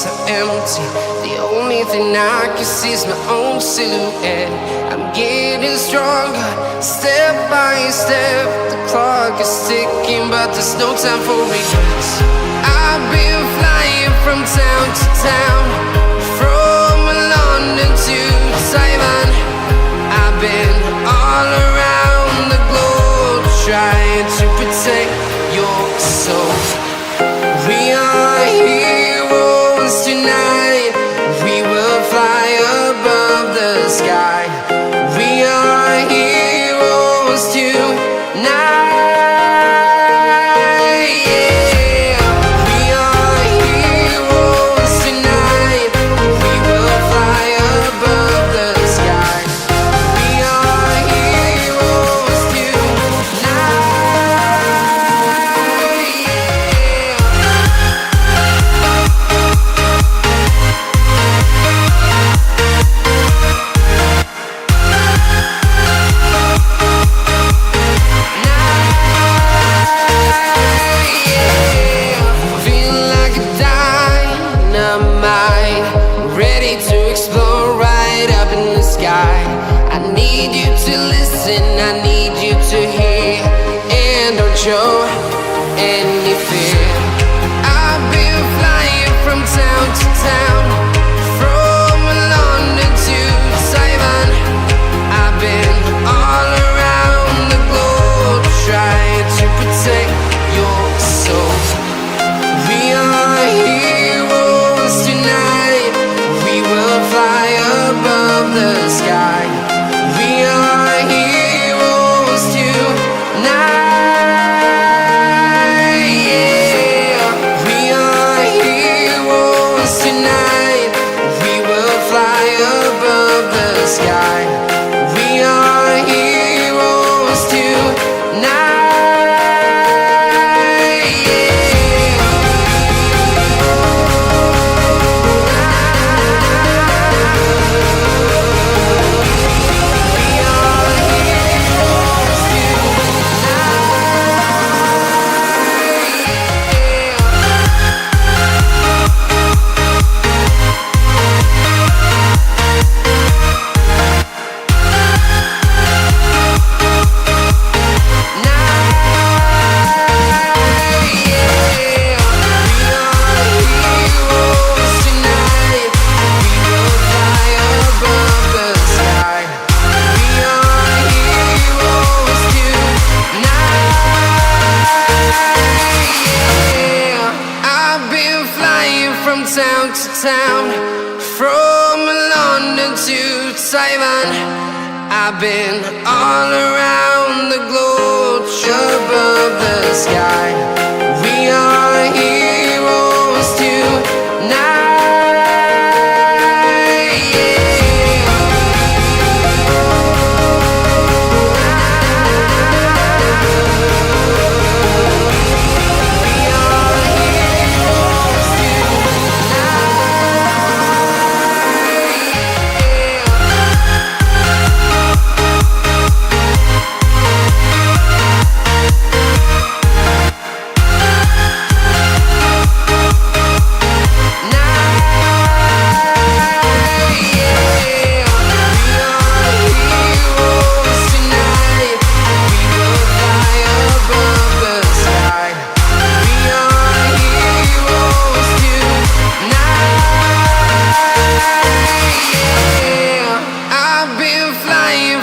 so empty. The only thing I can see is my own silhouette. I'm getting stronger, step by step. The clock is ticking, but there's no time for regrets. I've been flying from town to town, from London to Taiwan. I've been all around the globe, trying to protect your soul. We are heroes tonight. We will fly above the sky. We are heroes tonight. Yeah. We are heroes tonight. We will fly above the sky. We are heroes tonight. Ready to explore right up in the sky. I need you to listen, I need you to hear, and don't show any fear. I've been flying from town to town, from London to Taiwan. I've been all around the globe, trying to protect your soul. We are heroes tonight. We will fly above the sky. We are heroes tonight. Yeah. We are heroes tonight. We will fly above the sky. We are heroes tonight. From town to town, from London to Taiwan. I've been all around the globe, above the sky. We are heroes tonight.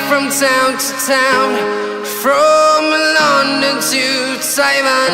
From town to town, from London to Taiwan.